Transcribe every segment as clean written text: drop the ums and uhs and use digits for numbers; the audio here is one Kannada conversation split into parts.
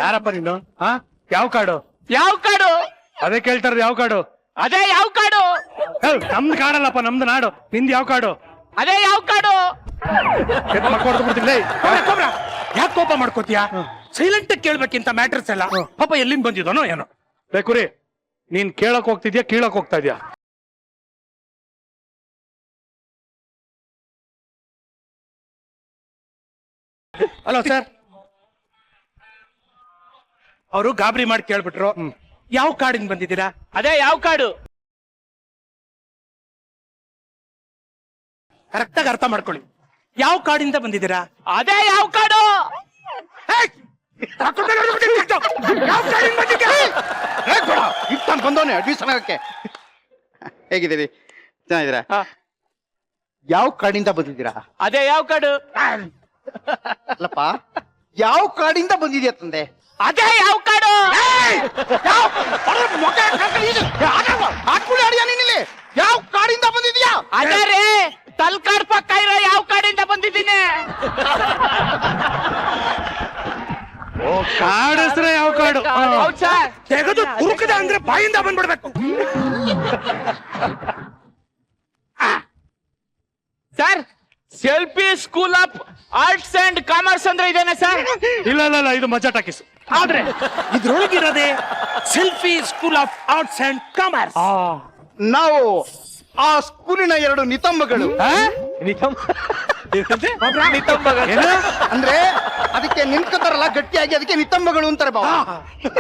ಯಾರಪ್ಪ ನೀನು? ಯಾವ ಕಾಡು? ಯಾವ ಕಾಡು? ಅದೇ ಕೇಳ್ತಾರ, ಯಾವ ಕಾಡು? ಅದೇ ಯಾವ ಕಾಡು? ನಮ್ದು ಕಾಡಲ್ಲಪ್ಪ, ನಮ್ದು ನಾಡು. ನಿಂದ್ ಯಾವ ಕಾಡು? ಅದೇ ಯಾವ ಕಾಡು? ಯಾಕೆ ಕೋಪ ಮಾಡ್ಕೋತೀಯಾ? ಸೈಲೆಂಟ್ ಕೇಳ್ಬೇಕಿಂತ ಮ್ಯಾಟ್ರಸ್ ಎಲ್ಲ. ಪಾಪ ಎಲ್ಲಿಂದ ಬಂದಿದ್ದಾನೋ ಏನೋ. ಬೇಕುರಿ, ನೀನ್ ಕೇಳಕ್ ಹೋಗ್ತಿದ್ಯಾ ಕೀಳಕ್ ಹೋಗ್ತಾ ಇದ್ಯಾ? ಹಲೋ ಸರ್, ಅವರು ಗಾಬರಿ ಮಾಡಿ ಕೇಳ್ಬಿಟ್ರು, ಯಾವ ಕಾಡಿಂದ ಬಂದಿದ್ದೀರಾ? ಅದೇ ಯಾವ ಕಾಡು? ಕರೆಕ್ಟ್ ಆಗಿ ಅರ್ಥ ಮಾಡ್ಕೊಳ್ಳಿ. ಯಾವ ಕಾಡಿಂದ ಬಂದಿದ್ದೀರಾ? ಅದೇ ಯಾವ ಕಾಡು? ಬಂದವನೇ ಅಡ್ಮಿಷನ್ ಆಗಕ್ಕೆ. ಹೇಗಿದ್ದೀರಿ? ಚೆನ್ನಾಗಿದ್ದೀರಾ? ಯಾವ ಕಾಡಿಂದ ಬಂದಿದ್ದೀರಾ? ಅದೇ ಯಾವ ಕಾಡು? ಅಲ್ಲಪ್ಪ, ಯಾವ ಕಾಡಿಂದ ಬಂದಿದ್ಯಾ ತಂದೆ? ಅದೇ ಯಾವ ಕಾಡು? ಯಾವ ಕಾಡಿಂದ ಬಂದಿದ್ಯಾ? ಅದೇ ರೀ, ತಲ್ಕಾಡ್ ಪಕ್ಕ ಇರೋ ಯಾವ ಕಾಡಿಂದ ಬಂದಿದ್ದೀನಿ. ಓ, ಕಾಡು ಹೆಸರೇ ಯಾವ ಕಾಡು? ಹೌದ್ ಸರ್. ತೆಗೆದು ತುರುಕದ ಅಂದ್ರೆ ಬಾಯಿಂದ ಬಂದ್ಬಿಡ್ಬೇಕು. Sir, selfie school of arts and commerce ಅಂದ್ರೆ ಇದೇನಾ ಸರ್? ಇಲ್ಲ ಇಲ್ಲ ಇಲ್ಲ, ಇದು ಮಜಾ ಟಾಕೀಸ್. ಆದ್ರೆ ಇದ್ರೊಳಗಿರೋದೆ selfie school of arts and commerce. ನಾವು ಆ ಸ್ಕೂಲಿನ 2 ನಿತಂಬಗಳು. ಅಂದ್ರೆ ಅದಕ್ಕೆ ನಿಂತ್ಕೋತಾರಲ್ಲ ಗಟ್ಟಿಯಾಗಿ, ಅದಕ್ಕೆ ನಿತಂಬಗಳು ಅಂತಾರೆ ಬಾವ.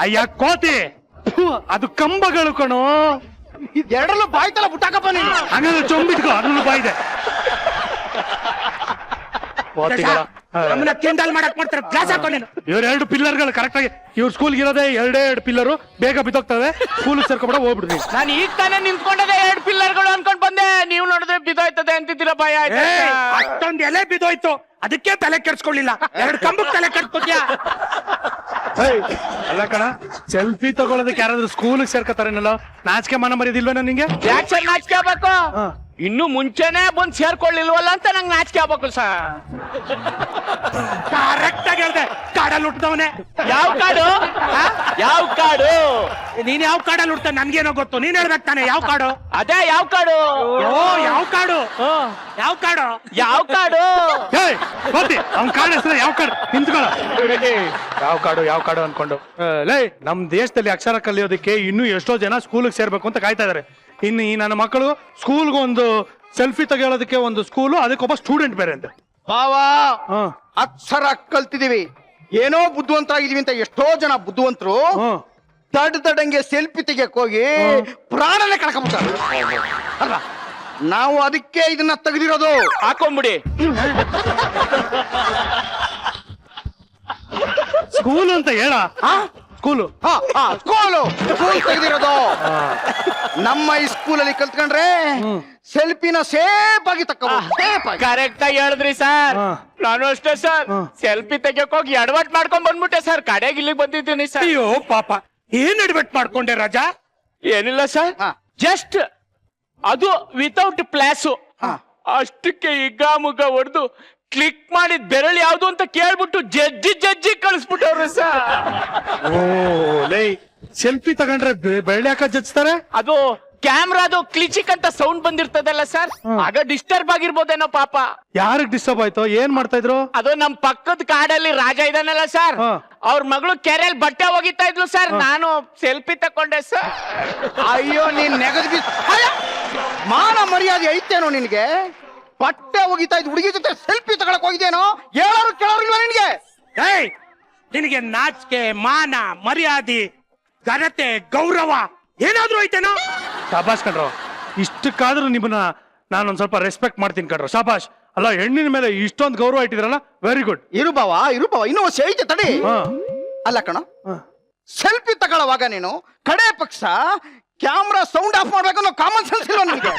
ಅಯ್ಯ ಕೋತಿ, ಅದು ಕಂಬಗಳು ಕಣೋ. ಎರಡಲ್ಲೂ ಬಾಯ್ತಲ್ಲ ಬುಟ್ಟಾಕಪ್ಪ ನೀನು. ಹಂಗಂದ್ರೆ ಚೊಂಬಿಟ್ಕೋ, ಅದನ್ನು ಬಾಯಿದೆ. ನಮ್ಮನ್ನ ಕೆಂಡಲ್ ಮಾಡಕ್ ಮಾಡ್ತಾರೆ. ಕ್ಲಾಸ್ ಹಾಕೋ ನೀನು. ಇವ್ರ 2 ಪಿಲ್ಲರ್ಗಳು ಕರೆಕ್ಟ್ ಆಗಿ, ಇವ್ರ ಸ್ಕೂಲ್ ಇರೋದೇ 2 ಪಿಲ್ಲರು. ಬೇಗ ಬಿದ್ದೋಗ್ತವೆ. ಸ್ಕೂಲ್ ಸೇರ್ಕೊಬೇಡ, ಹೋಗ್ಬಿಡ್ರಿ. ನಾನು ಈಗ ತಾನೇ ನಿಂತ್ಕೊಂಡದೆ 2 ಪಿಲ್ಲರ್ಗಳು ಅನ್ಕೊಂಡ್ ಬಂದೆ. ನೀವು ನೋಡಿದ್ರೆ ಬಿದ್ದೋಯ್ತದೆ ಅಂತಿದ್ದೀರಾ, ಭಯ ಆಯ್ತು. ಅಷ್ಟೊಂದು ಎಲೆ ಬಿದ್ದೋಯ್ತು, ಅದಕ್ಕೆ ತಲೆ ಕೆಡ್ಸ್ಕೊಳ್ಳಿಲ್ಲ. 2 ಕಂಬಕ್ಕೆ ತಲೆ ಕೆಡ್ಸ್ಕೊತ್ಯಾ? ಅಲ್ಲ ಕಣ, ಸೆಲ್ಫಿ ತಗೊಳ್ಳೋದಕ್ಕೆ ಯಾರಾದ್ರೂ ಸ್ಕೂಲ್ ಸೇರ್ಕೊತಾರೇನಲ್ಲ? ನಾಚಿಕೆ ಮಾನ ಮರ್ಯಾದಿಲ್ವೇನೋ ನಿಂಗೆ? ಯಾಕೆ ಸರ್ ನಾಚಿಕೆ ಆಗ್ಬೇಕು? ಇನ್ನು ಮುಂಚೆನೆ ಬಂದ್ ಸೇರ್ಕೊಳ್ಳಿಲ್ವಲ್ಲ ಅಂತ ನಂಗೆ ನಾಚಿಕೆ ಆಗ್ಬೇಕು ಸರ್. ಕರೆಕ್ಟ್ ಆಗಿ ಹೇಳ್ದೆ. ಕಾಡಲ್ಲಿ ಹುಟ್ಟಿದವನೇ. ಯಾವ ಕಾಡು? ಯಾವ ಕಾಡು? ನೀನ್ ಯಾವ ಕಾಡಲ್ಲಿ ಹುಡ್ತ ನನ್ಗೇನೋ ಗೊತ್ತು. ನೀನ್ ಹೇಳ್ಬೇಕು ತಾನೆ ಯಾವ ಕಾಡು? ಅದೇ ಯಾವ ಕಾಡು? ಓ, ಯಾವ ಕಾಡು? ಯಾವ ಕಾಡು? ಯಾವ ಕಾಡು? ಅವ್ನ ಕಾಡು ಹೆಸರು ಯಾವ ಕಾಡು? ನಿಂತ್ಕೊಳ್ಳ. ಯಾವ ಕಾಡು ಯಾವ ಕಾಡು ಅನ್ಕೊಂಡು ಲೇ, ನಮ್ ದೇಶದಲ್ಲಿ ಅಕ್ಷರ ಕಲಿಯೋದಕ್ಕೆ ಇನ್ನೂ ಎಷ್ಟೋ ಜನ ಸ್ಕೂಲ್ಗೆ ಸೇರ್ಬೇಕು ಅಂತ ಕಾಯ್ತಾ ಇದಾರೆ. ಇನ್ನು ಈ ನನ್ನ ಮಕ್ಕಳು ಸ್ಕೂಲ್ಗೆ ಒಂದು ಸೆಲ್ಫಿ ತೆಗೆಯೋದಕ್ಕೆ ಒಂದು ಸ್ಕೂಲು, ಅದಕ್ಕೊಬ್ಬ ಸ್ಟೂಡೆಂಟ್ ಬೇರೆ ಅಂತ. ಬಾವ, ಅಕ್ಷರ ಕಲ್ತಿದೀವಿ, ಏನೋ ಬುದ್ಧಿವಂತರಾಗಿದೀವಿ ಅಂತ ಎಷ್ಟೋ ಜನ ಬುದ್ಧಿವಂತರು ದಡ್ಡಂಗೆ ಸೆಲ್ಫಿ ತೆಗಿಯಕ್ ಹೋಗಿ ಪ್ರಾಣನೇ ಕಳ್ಕೊಂಡ್ಬಿಟ್ಟಾರೆ ಅಲ್ಲ. ನಾವು ಅದಕ್ಕೆ ಇದನ್ನ ತೆಗೆದಿರೋದು. ಹಾಕೊಂಬಿಡಿ. ಸ್ಕೂಲ್ ಅಂತ ಹೇಳ. ಸ್ಕೂಲು ಸ್ಕೂಲ್ ತೆಗೆದಿರೋದು. ನಮ್ಮ ಈ ಸ್ಕೂಲಲ್ಲಿ ಕಲ್ತ್ಕೊಂಡ್ರೆ ಸೆಲ್ಫಿನ ಸೇಫ್ ಆಗಿ ಕರೆಕ್ಟ್ ಆಗಿ ಹೇಳಿದ್ರಿ ಸರ್. ನಾನು ಅಷ್ಟೇ ಸರ್, ಸೆಲ್ಫಿ ತೆಗಿಯಕ್ ಹೋಗಿ ಎಡವಟ್ ಮಾಡ್ಕೊಂಡ್ ಬಂದ್ಬಿಟ್ಟೆ ಸರ್. ಕಡೆಗೆ ಇಲ್ಲಿಗೆ ಬಂದಿದ್ದೀನಿ ಸರ್. ಅಯ್ಯೋ ಪಾಪ, ಏನ್ ಎಡವಟ್ ಮಾಡ್ಕೊಂಡೆ ರಾಜಾ? ಏನಿಲ್ಲ ಸರ್, ಜಸ್ಟ್ ಅದು ವಿತೌಟ್ ಪ್ಲಾಸು. ಅಷ್ಟಕ್ಕೆ ಹಿಗ್ಗಾಮುಗ್ಗ ಹೊಡೆದು ಕ್ಲಿಕ್ ಮಾಡಿದ್ ಬೆರಳು ಯಾವ್ದು ಅಂತ ಕೇಳ್ಬಿಟ್ಟು ಜಜ್ಜಿ ಕಳಿಸ್ಬಿಟ್ಟವ್ರು ಸರ್. ಓ ಲೈ, ಸೆಲ್ಫಿ ತಗೊಂಡ್ರೆ ಬೆಳ್ಳಿ ಯಾಕ ಜಜ್ತಾರೆ? ಅದು ಕ್ಯಾಮ್ರಾದು ಕ್ಲಿಚಿಕ್ ಅಂತ ಸೌಂಡ್ ಬಂದಿರ್ತದಲ್ಲ ಸರ್, ಆಗ ಡಿಸ್ಟರ್ಬ್ ಆಗಿರ್ಬೋದೇನೋ ಪಾಪ. ಯಾರಿಗ್ ಡಿಸ್ಟರ್ಬ್ ಆಯ್ತು? ಏನ್ ಮಾಡ್ತಾ ಇದ್ರು? ಅದು ನಮ್ ಪಕ್ಕದ ಕಾಡಲ್ಲಿ ರಾಜ ಇದಾನಲ್ಲ ಸರ್, ಅವ್ರ ಮಗಳು ಕೆರೆಯಲ್ಲಿ ಬಟ್ಟೆ ಒಗಿತಾ ಇದ್ಲು ಸರ್. ನಾನು ಸೆಲ್ಫಿ ತಕೊಂಡೆ ಸರ್. ಅಯ್ಯೋ, ನೀನ್ ನೆಗದ್ ಮಾನ ಮರ್ಯಾದೆ ಐತೇನೋ ನಿನ್ಗೆ? ಬಟ್ಟೆ ಒಗಿತಾ ಇದ್ ಹುಡುಗಿ ಜೊತೆ ಸೆಲ್ಫಿ ತಗೊಳಕ್ ಹೋಗಿದೇನೋ? ಹೇಳೋರು ಕೇಳೋರಿಲ್ವಾ ನಿನ್ಗೆ? ನಿನಗೆ ನಾಚಿಕೆ, ಮಾನ ಮರ್ಯಾದೆ, ಘನತೆ, ಗೌರವ ಏನಾದ್ರೂ ಐತೇನೋ? ಶಾಬಾಷ್ ಕಣ್ರು, ಇಷ್ಟಕ್ಕಾದ್ರೂ ನಿಮ್ಮನ್ನ ನಾನೊಂದ್ ಸ್ವಲ್ಪ ರೆಸ್ಪೆಕ್ಟ್ ಮಾಡ್ತೀನಿ ಕಣ್ರು. ಶಾಬಾಷ್. ಅಲ್ಲ, ಹೆಣ್ಣಿನ ಮೇಲೆ ಇಷ್ಟೊಂದು ಗೌರವ ಇಟ್ಟಿದ್ರಲ್ಲ, ವೆರಿ ಗುಡ್. ಇರು ಬಾವ, ಇನ್ನೂ ಐತೆ ತಡಿ. ಅಲ್ಲ ಕಣ, ಸೆಲ್ಫಿ ತಗೊಳ್ಳೋವಾಗ ನೀನು ಕಡೆ ಪಕ್ಷ ಕ್ಯಾಮ್ರಾ ಸೌಂಡ್ ಆಫ್ ಮಾಡ್ಬೇಕು ಅನ್ನೋ ಕಾಮನ್ ಸೆನ್ಸ್ ಇಲ್ವಾ ನಿನಗೆ?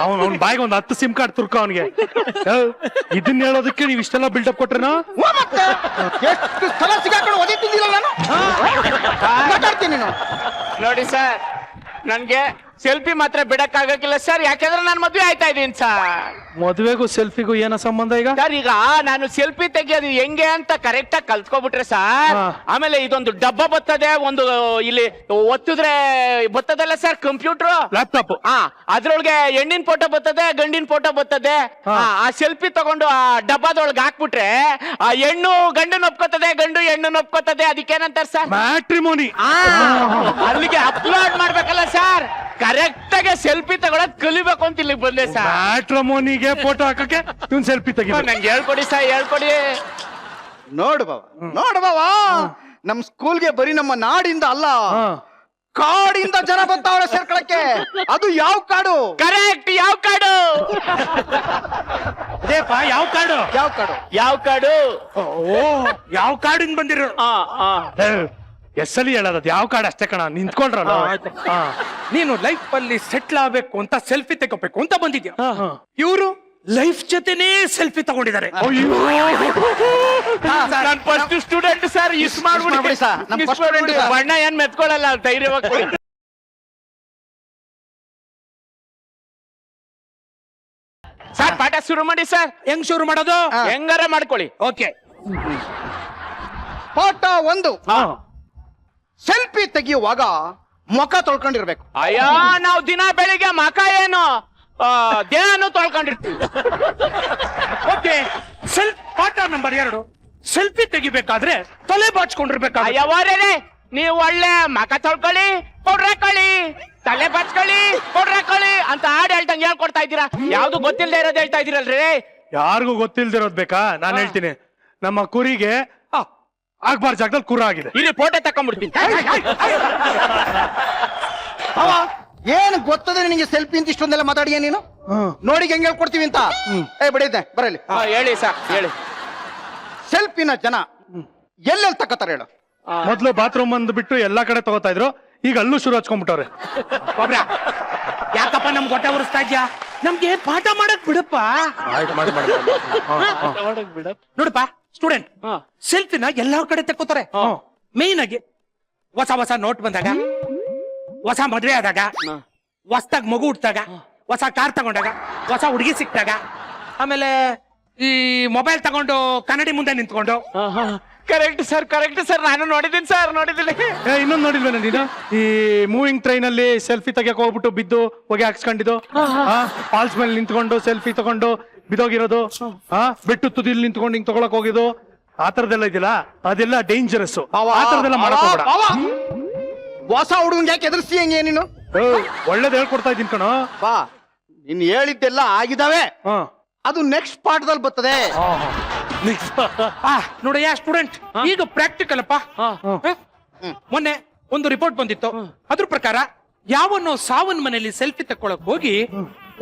ಅವ್ನ ಬಾಯಿಗೆ ಒಂದು 10 ಸಿಮ್ ಕಾರ್ಡ್ ತುರ್ಕ ಅವನಿಗೆ. ಇದನ್ನ ಹೇಳೋದಕ್ಕೆ ನೀವು ಇಷ್ಟೆಲ್ಲ ಬಿಲ್ಡಪ್ ಕೊಟ್ರೇನೋ? ಎಷ್ಟು ಸಲ ಸಿಗಾಕೊಂಡು ಓದಿತ್ತಿದ್ದಿಲ್ಲ ನಾನು. ಮಾತಾಡ್ತೀನಿ ನೀನು. ನೋಡಿ ಸರ್, ನನ್ಗೆ ಸೆಲ್ಫಿ ಮಾತ್ರ ಬಿಡಕ್ಕಾಗಕ್ಕಿಲ್ಲ ಸರ್, ಯಾಕಂದ್ರೆ ನಾನು ಮದ್ವೆ ಆಯ್ತಾ ಇದೀನಿ ಸರ್. ಮದುವೆಗೂ ಸೆಲ್ಫಿಗೂ ಏನೋ ಸಂಬಂಧ ಈಗ? ಸರ್ ಈಗ ನಾನು ಸೆಲ್ಫಿ ತೆಗಿಯೋದು ಹೆಂಗೆ ಅಂತ ಕರೆಕ್ಟ್ ಆಗಿ ಕಲ್ತ್ಕೊಬಿಟ್ರೆ ಸರ್, ಹಾ. ಆಮೇಲೆ ಇದೊಂದು ಡಬ್ಬ ಬರ್ತದೆ, ಒಂದು ಇಲ್ಲಿ ಒತ್ತಿದ್ರೆ ಬರ್ತದಲ್ಲ ಸರ್ ಕಂಪ್ಯೂಟರ್, ಲ್ಯಾಪ್ಟಾಪ್. ಅದ್ರೊಳಗೆ ಹೆಣ್ಣಿನ ಫೋಟೋ ಬರ್ತದೆ, ಗಂಡಿನ ಫೋಟೋ ಬರ್ತದೆ. ಹಾ. ಆ ಸೆಲ್ಫಿ ತಗೊಂಡು ಆ ಡಬ್ಬದೊಳಗೆ ಹಾಕ್ಬಿಟ್ರೆ ಆ ಹೆಣ್ಣು ಗಂಡನ ಒಪ್ಕೋತದೆ, ಗಂಡು ಹೆಣ್ಣು ಒಪ್ಕೋತದೆ. ಅದಕ್ಕೇನಂತಾರೆ ಸರ್? ಮ್ಯಾಟ್ರಿಮೋನಿ. ಅಲ್ಲಿಗೆ ಅಪ್ಲೋಡ್ ಮಾಡ್ಬೇಕಲ್ಲ ಸರ್. ಕರೆಕ್ಟ್ ಆಗಿ ಸೆಲ್ಫಿ ತಗೊಳಕ್ ಕಲಿಬೇಕು ಅಂತ ಇಲ್ಲಿಗೆ ಬಂದೆ ಸರ್. ಮ್ಯಾಟ್ರಿಮೋನಿಗೆ ಫೋಟೋ ಹಾಕಕ್ಕೆ ಇವ್ನ್ ಸೆಲ್ಫಿ ತೆಗಿ. ನಂಗೆ ಹೇಳ್ಕೊಡಿ ಸರ್, ಹೇಳ್ಕೊಡಿ. ನೋಡು ಬಾವ, ನಮ್ ಸ್ಕೂಲ್ಗೆ ಬರೀ ನಮ್ಮ ನಾಡಿಂದ ಅಲ್ಲ, ಕಾಡಿಂದ ಜನ ಬರ್ತಾವ್ರೆ ಸೇರ್ಕೊಳಕ್ಕೆ. ಅದು ಯಾವ ಕಾಡು? ಕರೆಕ್ಟ್. ಯಾವ ಕಾಡು? ಅದೇಪ ಯಾವ ಕಾಡು? ಯಾವ ಕಾಡು? ಯಾವ ಕಾಡು? ಓ ಯಾವ ಕಾಡಿಂದ ಬಂದಿರೋ? ಎಸ್ಸಲ್ಲಿ ಹೇಳೋದು ಯಾವ ಕಾಡು ಅಷ್ಟೇ ಕಣ. ನಿಂತ್ಕೊಂಡ್ರಲ್ಲ. ನೀನು ಲೈಫ್ ಅಲ್ಲಿ ಸೆಟ್ಲ್ ಆಗ್ಬೇಕು ಅಂತ ಸೆಲ್ಫಿ ತೆಗೋಬೇಕು ಅಂತ ಬಂದಿದ್ಯಾ. ಇವರು ಲೈಫ್ ಜೊತೆನೇ ಸೆಲ್ಫಿ ತಗೊಂಡಿದ್ದಾರೆ. ನಾನು ಫಸ್ಟ್ ಸ್ಟೂಡೆಂಟ್ ಸರ್, ಇಸ್ ಮಾಡ್ಬಿಡಿ sir. ನಮ್ first student sir. ಬಣ್ಣ ಏನ್ ಮೆತ್ಕೊಳ್ಳಲ್ಲ, ಧೈರ್ಯವಾಗಿ ಕೊಡಿ. ಸರ್ ಪಾಠ ಶುರು ಮಾಡಿ ಸರ್. ಹೆಂಗ್ ಶುರು ಮಾಡೋದು? ಹೆಂಗಾರ ಮಾಡ್ಕೊಳ್ಳಿ. ಓಕೆ. ಪಾಠ 1, ಸೆಲ್ಫಿ ತೆಗೆಯುವಾಗ ಮುಖ ತೊಳ್ಕೊಂಡಿರ್ಬೇಕು. ಅಯ್ಯೋ, ನಾವು ದಿನ ಬೆಳಿಗ್ಗೆ ಮಕ ಏನು ದೇಹನು ತೊಳ್ಕೊಂಡಿರ್ತೀವಿ. ಓಕೆ. ಪಾಠ ನಂಬರ್ 2, ಸೆಲ್ಫಿ ತೆಗಿಬೇಕಾದ್ರೆ ತಲೆ ಬಾಚ್ಕೊಂಡಿರ್ಬೇಕಾದ್ರೆ. ಅಯ್ಯವರೇ, ನೀವು ಒಳ್ಳೆ ಮಕ ತೊಳ್ಕೊಳ್ಳಿ, ಪೌಡ್ರ್ ಹಾಕೊಳ್ಳಿ, ತಲೆ ಬಾಚ್ಕೊಳ್ಳಿ, ಪೌಡ್ರ್ ಹಾಕೊಳ್ಳಿ ಅಂತ ಹಾಡು ಹೇಳ್ತಂಗೆ ಹೇಳ್ಕೊಡ್ತಾ ಇದ್ದೀರಾ. ಯಾವ್ದು ಗೊತ್ತಿಲ್ಲದೆ ಇರೋದು ಹೇಳ್ತಾ ಇದೀರಲ್ರಿ. ಯಾರಿಗೂ ಗೊತ್ತಿಲ್ದಿರೋದ್ ಬೇಕಾ? ನಾನು ಹೇಳ್ತೀನಿ. ನಮ್ಮ ಕುರಿಗೆ ಆಗ್ಬಾರ್ ಜಾಗದಲ್ಲಿ ಕುರ ಆಗಿದೆ. ಇಲ್ಲಿ ಫೋಟೋ ತಕೊಂಡ್ಬಿಡ್ತೀನಿ. ಅವ ಏನ್ ಗೊತ್ತದೆ ನಿನಗೆ ಸೆಲ್ಫಿ ಅಂತ ಇಷ್ಟೊಂದೆಲ್ಲ ಮಾತಾಡಿಯ ನೀನು? ನೋಡಿ ಹೆಂಗ್ ಹೇಳ್ಕೊಡ್ತೀವಿ ಅಂತ. ಬಿಡಿದ್ದೆ ಬರಲಿ. ಹೇಳಿ ಸರ್, ಹೇಳಿ. ಸೆಲ್ಫಿನ ಜನ ಎಲ್ಲೆಲ್ಲಿ ತಕ್ಕತಾರ ಹೇಳು? ಮೊದ್ಲು ಬಾತ್ರೂಮ್ ಅಂದ್ ಬಿಟ್ಟು ಎಲ್ಲಾ ಕಡೆ ತಗೋತಾ ಇದ್ರು, ಈಗ ಅಲ್ಲೂ ಶುರು ಹಚ್ಕೊಂಡ್ಬಿಟ್ಟವ್ರೆ. ಒಬ್ರ ಯಾಕಪ್ಪ ನಮ್ಗೆ ಹೊಟ್ಟೆ ಉರಿಸ್ತಾ ಇದ್ಯಾ? ನಮ್ಗೆ ಪಾಠ ಮಾಡಕ್ ಬಿಡಪ್ಪ. ನೋಡಪ್ಪ ಸ್ಟೂಡೆಂಟ್, ಸೆಲ್ಫಿನ ಎಲ್ಲಾ ಕಡೆ ತಕ್ಕೋತಾರೆ. ಮೇನ್ ಆಗಿ ಹೊಸ ಹೊಸ ನೋಟ್ ಬಂದಾಗ, ಹೊಸ ಮದ್ವೆ ಆದಾಗ, ಹೊಸದಾಗ್ ಮಗು ಹುಟ್ಟಾಗ, ಹೊಸ ಕಾರ್ ತಗೊಂಡಾಗ, ಹೊಸ ಹುಡುಗಿ ಸಿಕ್ತಾಗ, ಆಮೇಲೆ ಈ ಮೊಬೈಲ್ ತಗೊಂಡು ಕನ್ನಡಿ ಮುಂದೆ ನಿಂತ್ಕೊಂಡು. ಕರೆಕ್ಟ್ ಸರ್, ಕರೆಕ್ಟ್ ಸರ್, ನಾನು ನೋಡಿದ್ದೀನಿ ಸರ್, ನೋಡಿದ್ದೀನಿ. ಇನ್ನೊಂದು ನೋಡಿಲ್ವೇನ ನೀನು? ಈ ಮೂವಿಂಗ್ ಟ್ರೈನ್ ಅಲ್ಲಿ ಸೆಲ್ಫಿ ತೆಗಿಯಕ್ ಹೋಗ್ಬಿಟ್ಟು ಬಿದ್ದು ಹೊಗೆ ಹಾಕ್ಸ್ಕೊಂಡಿದ್ದು, ಫಾಲ್ಸ್ ಮೇಲೆ ನಿಂತ್ಕೊಂಡು ಸೆಲ್ಫಿ ತಗೊಂಡು ಬಿದೋಗಿರೋದು, ಬೆಟ್ಟು ತುದಿಲ್ ನಿಂತ್ಕೊಂಡು ಹಿಂಗ್ ತಗೊಳಕ್ ಹೋಗಿದ್ದು, ಆ ತರದೆಲ್ಲ ಇದೆಯಲ್ಲ, ಅದೆಲ್ಲ ಡೇಂಜರಸ್. ಆ ತರದೆಲ್ಲ ಮಾಡಕ್ ಹೋಗ್ಬೇಡ. ಹೊಸ ಹುಡುಗಂಗೆ ಯಾಕೆ ಎದುರಿಸಿ ಹೆಂಗೆ ನೀನು? ಒಳ್ಳೇದ್ ಹೇಳ್ಕೊಡ್ತಾ ಇದ್ದೀನಿ ಕಣೋ. ಬಾ, ನೀನ್ ಹೇಳಿದ್ದೆಲ್ಲ ಆಗಿದಾವೆ. ಅದು ನೆಕ್ಸ್ಟ್ ಪಾಠದಲ್ಲಿ ಬರ್ತದೆ. ನೋಡಯ್ಯ ಸ್ಟೂಡೆಂಟ್, ಈಗ ಪ್ರಾಕ್ಟಿಕಲ್ ಅಪ್ಪ. ಮೊನ್ನೆ ಒಂದು ರಿಪೋರ್ಟ್ ಬಂದಿತ್ತು. ಅದ್ರ ಪ್ರಕಾರ ಯಾವನ್ನೋ ಸಾವನ್ ಮನೆಯಲ್ಲಿ ಸೆಲ್ಫಿ ತಕ್ಕೊಳಕ್ ಹೋಗಿ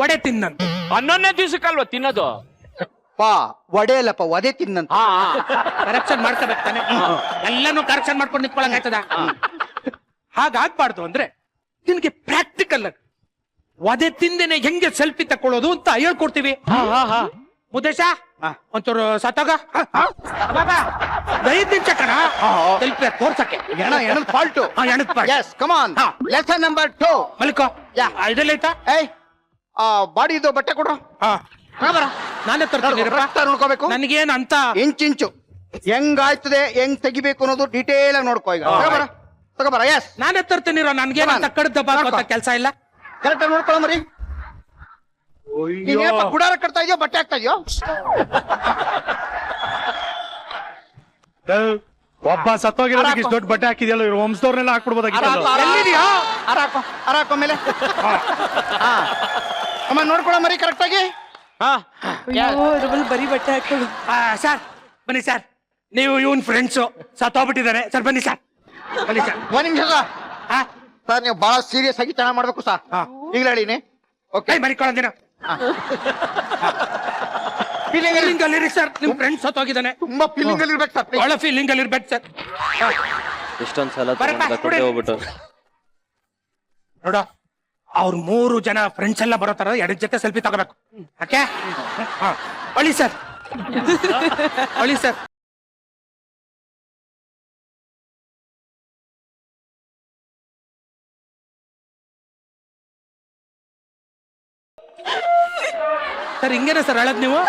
ಒಡೆ ತಿನ್ನಂತ. 11ನೇ ದಿವಸಕ್ಕಲ್ವ ತಿನ್ನೋದು? ಪಾ ವಡೆ ಅಲ್ಲಪ್ಪ, ವಡೆ ತಿನ್ನಂತ. ಕರೆಕ್ಷನ್ ಮಾಡ್ಕೋಬೇಕು ತಾನೆ, ಎಲ್ಲಾನು ಕರೆಕ್ಷನ್ ಮಾಡ್ಕೊಂಡು ನಿಂತ್ಕೊಳಕ್ ಆಯ್ತದ? ಹಾಗಾಗ್ಬಾರ್ದು ಅಂದ್ರೆ ನಿನ್ಗೆ ಪ್ರಾಕ್ಟಿಕಲ್ ಆಗಿ ವದೆ ತಿಂದೇನೆ ಹೆಂಗೆ ಸೆಲ್ಫಿ ತಕ್ಕೊಳ್ಳೋದು ಅಂತ ಹೇಳ್ಕೊಡ್ತೀವಿ. ಮುದ್ದೇಶ ಒಂಚೂರು ಸತ್ತಾಗ ದಯದಿಂದ ಕಣ ಸೆಲ್ಫಿ ತೋರ್ಸಕ್ಕೆ. ಎಣದ fault. Yes, come on. Lesson number 2. ಮಲಿಕೋ ಇದೆಲ್ಲ ಐತಾ? ಏಯ್, ಬಾಡಿ ಇದು ಬಟ್ಟೆ ಕೊಡು. ನಾನೇ ತರ್ತೀನಿ. ನೋಡ್ಕೋಬೇಕು. ನನಗೇನ್ ಅಂತ ಇಂಚಿಂಚು ಹೆಂಗಾಯ್ತದೆ, ಹೆಂಗ್ ತೆಗಿಬೇಕು ಅನ್ನೋದು ಡೀಟೇಲ್ ಆಗಿ ನೋಡ್ಕೋ. ಈಗ ತಗೋಬರ. ಎಸ್, ನಾನೇ ತರ್ತೀನಿ. ನನ್ಗೇನಂತ ಕಡ್ದ ಬಾಕೋತ ಕೆಲಸ ಇಲ್ಲ. ಕರೆಕ್ಟ್ ಆಗಿ ನೋಡ್ಕೊಳ್ಳೋ ಮರಿ. ನೀನೇನಪ್ಪ ಗುಡಾರ ಕಟ್ತಾ ಇದೆಯೋ ಬಟ್ಟೆ ಹಾಕ್ತಾ ಇದೆಯೋ? ಒಬ್ಬ ಸತ್ತೋಗಿರೋದಕ್ಕೆ ಇಷ್ಟು ದೊಡ್ಡ ಬಟ್ಟೆ ಹಾಕಿದ್ಯಲ್ಲ, ಇವ್ರು ವಂಶದವ್ರನ್ನೆಲ್ಲ ಹಾಕ್ಬಿಡ್ಬೋದಾಗಿತ್ತು. ಎಲ್ಲಿದೆಯೋ ಅರಾಕೋ ಮೇಲೆ. ಅಮ್ಮ ನೋಡ್ಕೊಳ್ಳೋ ಮರಿ ಕರೆಕ್ಟ್ ಆಗಿ. ಬರೀ ಬಟ್ಟೆ ಹಾಕೊಂಡು. ಸರ್ ಬನ್ನಿ ಸರ್, ನೀವು ಇವನ್ ಫ್ರೆಂಡ್ಸು ಸತ್ತೋಗ್ಬಿಟ್ಟಿದ್ದಾರೆ ಸರ್. ಬನ್ನಿ ಸರ್, ಬನ್ನಿ ಸರ್. ಒಂದ್ ನಿಮಿಷ ಸರ್, ನೀವು ಬಹಳ ಸೀರಿಯಸ್ ಆಗಿ ಚೆನ್ನಾಗಿ ಮಾಡ್ಬೇಕು ಸರ್. ಈಗಲೇ ಹೇಳಿನಿ. ಓಕೆ, ಮರಿಕೊಳ್ಳೋದಿನ ಫೀಲಿಂಗ್ ಅಲ್ಲಿ ಸರ್. ನಿಮ್ ಫ್ರೆಂಡ್ ಸತ್ತೋಗಿದ್ದಾನೆ. ತುಂಬಾ ಫೀಲಿಂಗ್ ಅಲ್ಲಿ ಇರ್ಬೇಕು ಸರ್. ಒಳ್ಳೆ ಫೀಲಿಂಗ್ ಅಲ್ಲಿ ಇರ್ಬೇಕು ಸರ್. ಎಷ್ಟೊಂದ್ ಸಲ ಹೋಗ್ಬಿಟ್ಟು ನೋಡ, ಅವ್ರ 3 ಜನ ಫ್ರೆಂಡ್ಸ್ ಎಲ್ಲ ಬರೋ ತರ 2 ಜೊತೆ ಸೆಲ್ಫಿ ತಗೋಬೇಕು. ಓಕೆ, ಒಳ್ಳಿ ಸರ್, ಒಳ್ಳಿ ಸರ್. ಸರ್ ಹಿಂಗೇನೆ ಸರ್ ಹೇಳದ್ ನೀವು?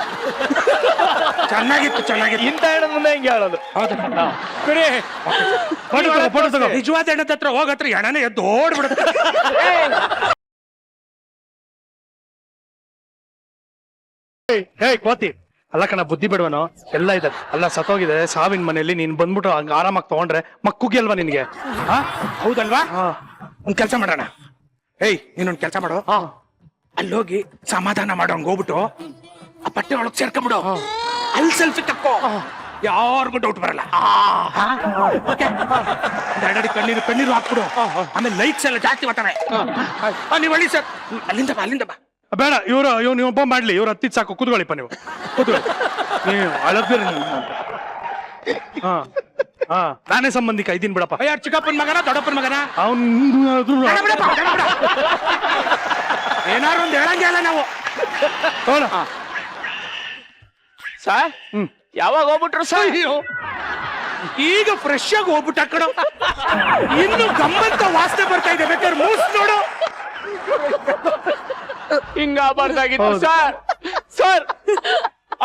ಚೆನ್ನಾಗಿತ್ತು. ಇಂತ ಹೇಳೋದ್ ಮುಂದೆ ಹೆಂಗೆ ಹೇಳೋದು? ಹೌದು. ಬಿಡಿ. ಫೋಟೋ ತಗೋ. ನಿಜವಾದ ಹೆಣ್ಣದ ಹತ್ರ ಹೋಗತ್ರ ಹೆಣನೇ ಎದ್ದು ಓಡ್ಬಿಡುತ್ತೆ. ಹೇ ಕೋತಿ, ಅಲ್ಲ ಕಣ ಬುದ್ಧಿ ಬಿಡುವನು ಎಲ್ಲ ಇದೆ, ಅಲ್ಲ ಸತ್ತೋಗಿದೆ ಸಾವಿನ ಮನೆಯಲ್ಲಿ ನೀನ್ ಬಂದ್ಬಿಟ್ಟು ಹಂಗ ಆರಾಮಾಗಿ ತಗೊಂಡ್ರೆ ಮಕ್ಕುಗೆ ಅಲ್ವಾ ನಿನ್ಗೆ? ಹಾ ಹೌದಲ್ವಾ? ಒಂದ್ ಕೆಲ್ಸ ಮಾಡೋಣ. ಏಯ್ ನೀನೊಂದ್ ಕೆಲ್ಸ ಮಾಡು, ಅಲ್ಲೋಗಿ ಸಮಾಧಾನ ಮಾಡೋಂಗ್ ಹೋಗ್ಬಿಟ್ಟು ಆ ಬಟ್ಟೆ ಒಳಗ್ ಸೇರ್ಕೊಂಡ್ಬಿಡು. ಅಲ್ಲಿ ಸೆಲ್ಫಿ ತಕ್ಕೋ, ಯಾರಿಗೂ ಡೌಟ್ ಬರಲ್ಲ. ಎರಡಡಿ ಕಣ್ಣೀರು ಹಾಕ್ಬಿಡು. ಆಮೇಲೆ ಲೈಕ್ಸ್ ಎಲ್ಲ ಜಾಸ್ತಿ ಬರ್ತಾರೆ. ನೀವ್ ಹೇಳಿ ಸರ್, ಅಲ್ಲಿಂದ ಬಾ. ಬೇಡ, ಇವ್ನು ಒಬ್ಬ ಮಾಡ್ಲಿ, ಇವ್ರು ಹತ್ತಿದ್ ಸಾಕು. ಕೂತ್ಕೊಳ್ಳಿಪ್ಪ ನೀವು, ಕೂತ್ಕೊಳ್ಳಿ. ನೀವು ಅಳದ್ರಿ ನಾನೇ ಸಂಬಂಧಿಕ ಇದ್ದೀನಿ ಬಿಡಪ್ಪ. ಅಯ್ಯ ಚಿಕ್ಕಪ್ಪನ ಮಗನ ದೊಡ್ಡಪ್ಪನ ಮಗನ? ಏನಾರು ಒಂದು ಹೇಳಂಗೆ ಅಲ್ಲ ನಾವು. ಸರ್ ಯಾವಾಗ ಹೋಗ್ಬಿಟ್ರು ಸರ್? ಈಗ ಫ್ರೆಶ್ ಆಗಿ ಹೋಗ್ಬಿಟ್ಟು ಹಾಕಡು. ಇನ್ನು ಗಮ್ಮಂತ ವಾಸನೆ ಬರ್ತಾ ಇದೆ, ಬೇಕಾದ್ರೆ ಮೂಸ್ ನೋಡು. ಹಿಂಗಾಗಬಾರ್ದಾಗಿತ್ತು ಸರ್. ಸರ್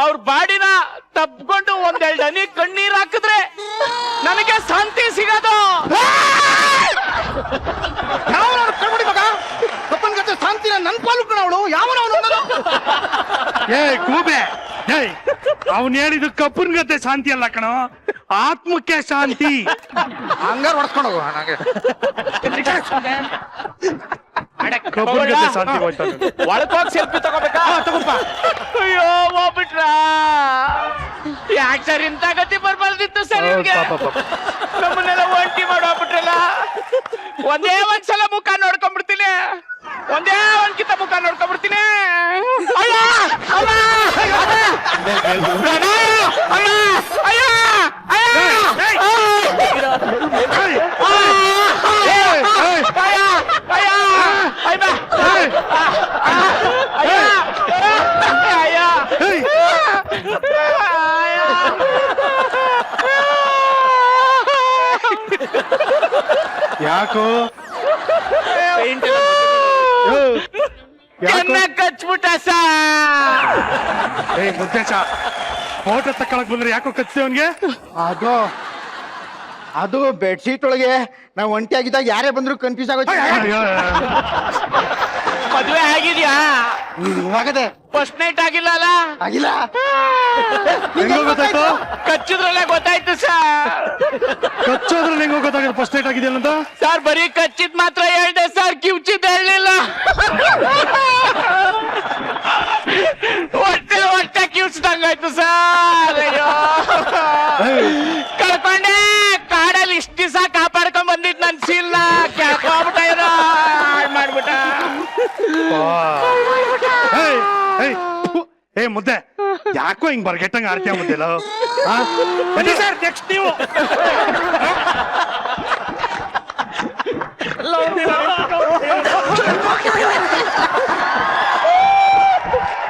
ಅವ್ರ ಬಾಡಿನ ತಪ್ಕೊಂಡು ಒಂದೆರಡು ಹನಿ ಕಣ್ಣೀರ್ ಹಾಕಿದ್ರೆ ನನಗೆ ಶಾಂತಿ ಸಿಗೋದು. ಯಾವ ಕಳ್ಬಿಡಿ ಮಗ, ಕಪ್ಪನ್ ಗತೆ ಶಾಂತಿನ ನನ್ ಪಾಲು ಕಣ ಅವಳು. ಯಾವ ಏ ಕೂಬೆ, ಏಯ್ ಅವ್ನು ಹೇಳಿದ್ದು ಕಪ್ಪನ್ ಗತೆ ಶಾಂತಿ ಅಲ್ಲ ಕಣೋ, ಆತ್ಮಕ್ಕೆ ಶಾಂತಿ. ಹಂಗಾರ ಹೊಡ್ಸ್ಕೊಂಡು ಹೋಗು ನನಗೆ. ಕಪ್ಪನ್ ಗತೆ ಶಾಂತಿ ಹೋಯ್ತಾ? ಒಳಕೋಗಿ ಸೆಲ್ಫಿ ತಗೋಬೇಕಾ? ತಗೋಪ್ಪ. ಅಯ್ಯೋ ಹೋಗ್ಬಿಟ್ರ. ಯಾಕೆ ಸರ್ ಇಂತ ಗತಿ ಬರ್ಬಾರ್ದಿತ್ತು ಸರ್ ಇವ್ರಿಗೆ? ನಮ್ಮನ್ನೆಲ್ಲ ಒಂಟಿ ಮಾಡೋಗ್ಬಿಟ್ರಲ್ಲ. ಒಂದೇ ಒಂದ್ಸಲ ಮುಖ ನೋಡ್ಕೊಂಡ್ಬಿಡ್ತೀನಿ, ಒಂದೇ ಒಂದ್ಕಿತ ಮುಖ ನೋಡ್ಕೊಂಡ್ಬಿಡ್ತೀನಿ. ಅಯ್ಯ ಅಮ್ಮ, ಯಾಕೋ ಕಚ್ಬಿಟ್ಟ ಸಾ. ಏ ಮುದ್ದೇಶ, ಫೋಟೋ ತಕೊಳಕ್ ಬಂದ್ರೆ ಯಾಕೋ ಕಚ್ತೆ ಅವನ್ಗೆ? ಅದು ಬೆಡ್ಶೀಟ್ ಒಳಗೆ ನಾವು ಒಂಟಿ ಆಗಿದ್ದಾಗ ಯಾರೇ ಬಂದ್ರು ಕನ್ಫ್ಯೂಸ್ ಆಗೋಯ್ತು. ಮದ್ವೆ ಆಗಿದ್ಯಾ? ಆಗದೆ ಫಸ್ಟ್ ನೈಟ್ ಆಗಿಲ್ಲ ಅಲ್ಲ? ಆಗಿಲ್ಲ. ಹೆಂಗೋ ಗೊತ್ತಾಯ್ತು? ಕಚ್ಚಿದ್ರಲ್ಲೇ ಗೊತ್ತಾಯ್ತು ಸರ್. ಕಚ್ಚೋದ್ರಲ್ಲಿ ಹೆಂಗೋ ಗೊತ್ತಾಗಿದೆ ಫಸ್ಟ್ ನೈಟ್ ಆಗಿದೆಯಲ್ಲ ಅಂತ? ಸರ್ ಬರೀ ಕಚ್ಚಿದ್ ಮಾತ್ರ ಹೇಳ್ದೆ ಸರ್, ಕಿವ್ಚಿದ್ ಹೇಳಲಿಲ್ಲ. ಹೊಟ್ಟೆ ಕಿವ್ಚಿದಂಗಾಯ್ತು ಸರ್. ಅಯ್ಯೋ ಕಳ್ಕೊಂಡೆ. ಕಾಡಲ್ಲಿ ಇಷ್ಟ ದಿವಸ ಕಾಪಾಡ್ಕೊಂಡ್ ಬಂದಿದ್ ನನ್ ಸೀಲ್ನ ಕ್ಯಾಕೋಗ್ಬಿಟ್ಟ, ಇರೋ ಮಾಡ್ಬಿಟ್ಟ. ಏ ಮುದ್ದೆ, ಯಾಕೋ ಹಿಂಗ್ ಬರ್ಗೆಟ್ಟಂಗ ಆಡ್ತೀಯ ಮುದ್ದೆಲ್ಲ? ಬನ್ನಿ ಸರ್, ನೆಕ್ಸ್ಟ್ ನೀವು.